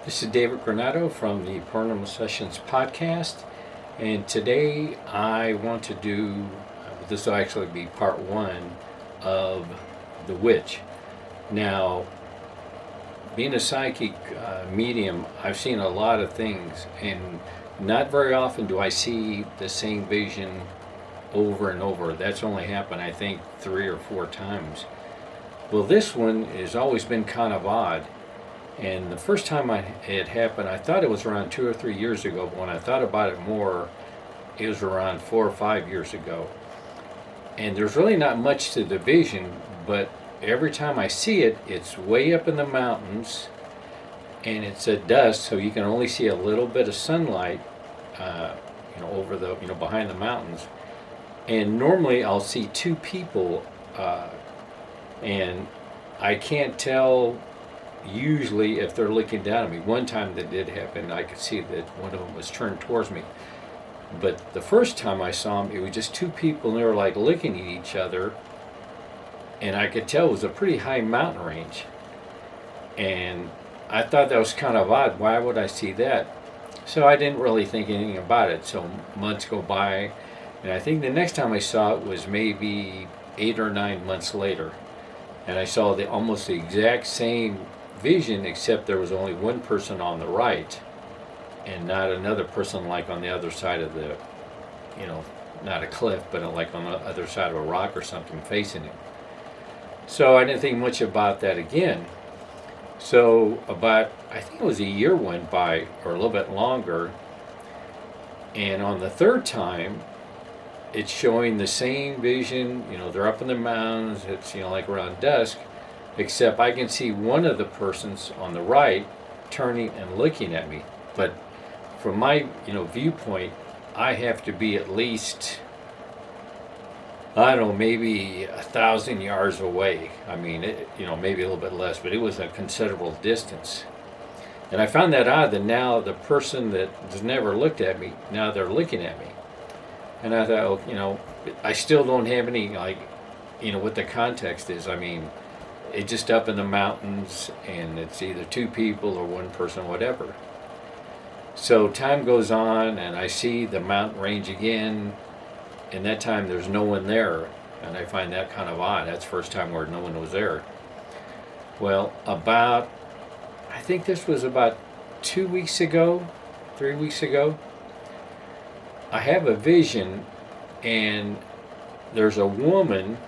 This is David Granado from the Paranormal Sessions podcast, and today I want to do this will actually be part one of The Witch. Now, being a psychic medium, I've seen a lot of things, and not very often do I see the same vision over and over. That's only happened, I think, 3 or 4 times. Well, this one has always been kind of odd. And the first time it happened, I thought it was around 2 or 3 years ago, but when I thought about it more, it was around 4 or 5 years ago. And there's really not much to the vision, but every time I see it, it's way up in the mountains, and it's at dusk, so you can only see a little bit of sunlight, over the, behind the mountains. And normally I'll see two people, and I can't tell usually if they're looking down at me. One time that did happen, I could see that one of them was turned towards me. But the first time I saw them, it was just two people, and they were like looking at each other, and I could tell it was a pretty high mountain range. And I thought that was kind of odd. Why would I see that? So I didn't really think anything about it. So months go by, and I think the next time I saw it was maybe 8 or 9 months later, and I saw almost the exact same vision, except there was only one person on the right and not another person like on the other side of the, not a cliff, but like on the other side of a rock or something facing it. So I didn't think much about that again. So I think it was a year went by, or a little bit longer, and on the third time, it's showing the same vision. They're up in the mountains. It's, like around dusk, except I can see one of the persons on the right turning and looking at me. But from my, viewpoint, I have to be at least, I don't know, maybe 1,000 yards away. I mean, maybe a little bit less, but it was a considerable distance. And I found that odd that now the person that has never looked at me, now they're looking at me. And I thought, I still don't have any, what the context is. I mean, it's just up in the mountains, and it's either two people or one person, whatever. So time goes on, and I see the mountain range again, and that time there's no one there, and I find that kind of odd. That's the first time where no one was there. Well, I think this was about 2 weeks ago, 3 weeks ago, I have a vision, and there's a woman,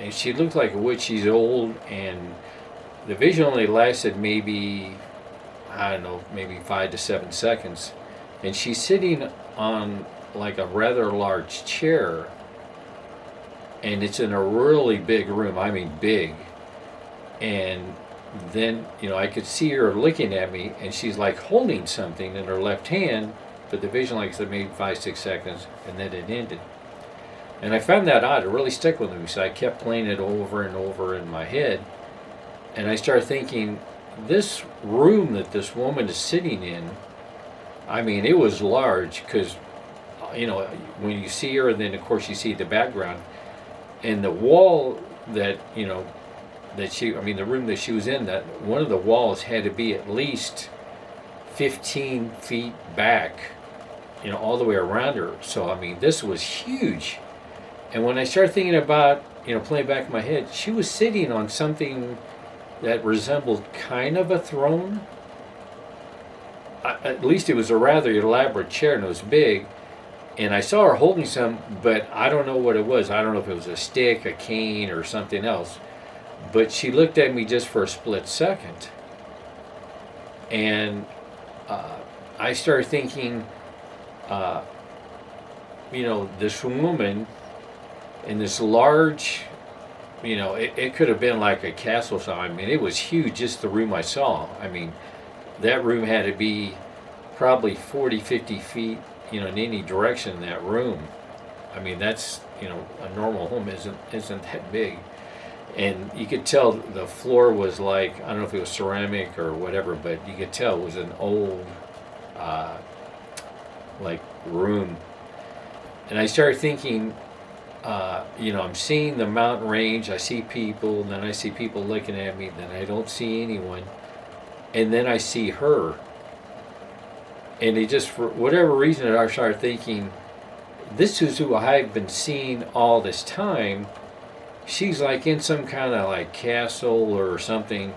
and she looked like a witch. She's old, and the vision only lasted maybe, I don't know, maybe 5 to 7 seconds. And she's sitting on like a rather large chair, and it's in a really big room. I mean, big. And then, I could see her looking at me, and she's like holding something in her left hand, but the vision, like I said, maybe 5, 6 seconds, and then it ended. And I found that odd. It really stuck with me, so I kept playing it over and over in my head. And I started thinking, this room that this woman is sitting in, I mean, it was large, because, when you see her, and then of course you see the background, and the wall that, the room that she was in, that one of the walls had to be at least 15 feet back, all the way around her. So, I mean, this was huge. And when I started thinking about, playing back in my head, she was sitting on something that resembled kind of a throne. At least it was a rather elaborate chair, and it was big. And I saw her holding some, but I don't know what it was. I don't know if it was a stick, a cane, or something else. But she looked at me just for a split second. And I started thinking, this woman in this large, it could have been like a castle. So, I mean, it was huge, just the room I saw. I mean, that room had to be probably 40, 50 feet, in any direction in that room. I mean, that's, a normal home isn't that big. And you could tell the floor was like, I don't know if it was ceramic or whatever, but you could tell it was an old, room. And I started thinking, I'm seeing the mountain range, I see people, and then I see people looking at me, then I don't see anyone. And then I see her, And it just, for whatever reason, I started thinking, this is who I've been seeing all this time. She's like in some kind of like castle or something,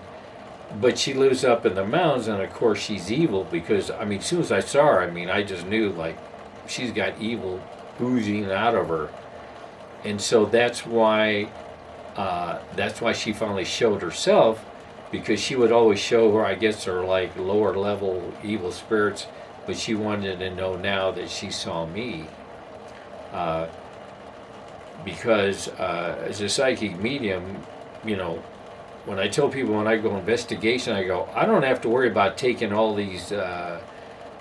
but she lives up in the mountains, and of course she's evil because, I mean, as soon as I saw her, I mean, I just knew like she's got evil oozing out of her. And so that's why she finally showed herself, because she would always show her, I guess, her like lower level evil spirits, but she wanted to know now that she saw me. Because as a psychic medium, you know, when I tell people when I go investigation, I go, I don't have to worry about taking all these,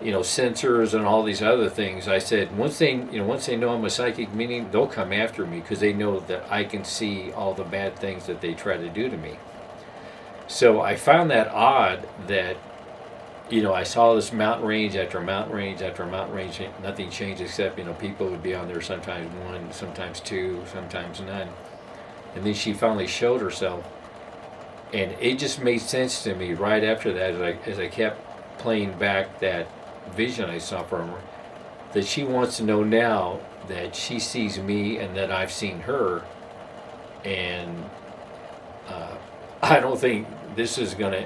sensors and all these other things. I said once they know I'm a psychic medium, they'll come after me because they know that I can see all the bad things that they try to do to me. So I found that odd that, I saw this mountain range after mountain range after mountain range. Nothing changed except, people would be on there sometimes one, sometimes two, sometimes none. And then she finally showed herself. And it just made sense to me right after that, as I kept playing back that vision I saw from her, that she wants to know now that she sees me and that I've seen her. And I don't think this is gonna,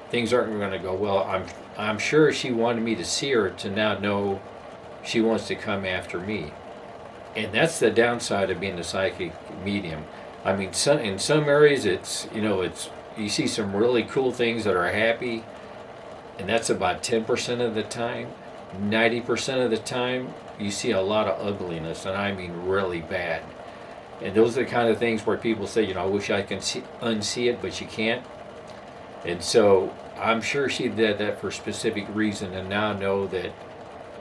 things aren't gonna go well. I'm sure she wanted me to see her to now know she wants to come after me, and that's the downside of being a psychic medium. I mean, in some areas it's you see some really cool things that are happy, and that's about 10% of the time. 90% of the time you see a lot of ugliness, and I mean really bad. And those are the kind of things where people say, I wish I can unsee it, but you can't. And so I'm sure she did that for a specific reason, and now know that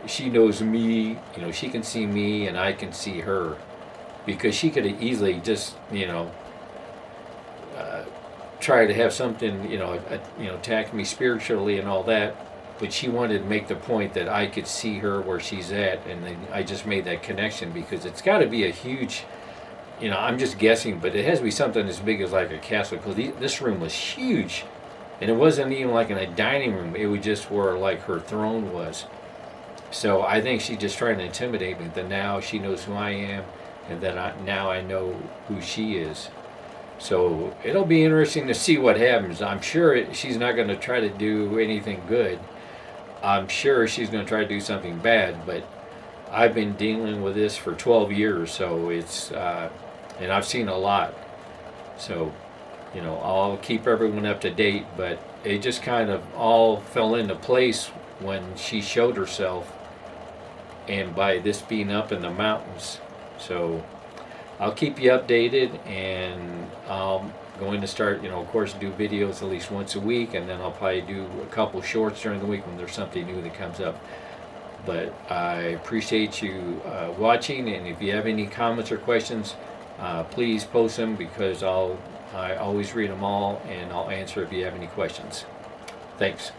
she knows me, she can see me and I can see her. Because she could have easily just, try to have something, attack me spiritually and all that. But she wanted to make the point that I could see her where she's at, and then I just made that connection because it's got to be a huge, I'm just guessing, but it has to be something as big as like a castle, because this room was huge, and it wasn't even like in a dining room. It was just where like her throne was. So I think she's just trying to intimidate me. That now she knows who I am, and that now I know who she is. So it'll be interesting to see what happens. I'm sure she's not going to try to do anything good. I'm sure she's going to try to do something bad, but I've been dealing with this for 12 years, so it's, and I've seen a lot. So, I'll keep everyone up to date, but it just kind of all fell into place when she showed herself, and by this being up in the mountains. So I'll keep you updated, and I'm going to start, of course, do videos at least once a week, and then I'll probably do a couple shorts during the week when there's something new that comes up. But I appreciate you watching, and if you have any comments or questions, please post them, because I always read them all, and I'll answer if you have any questions. Thanks.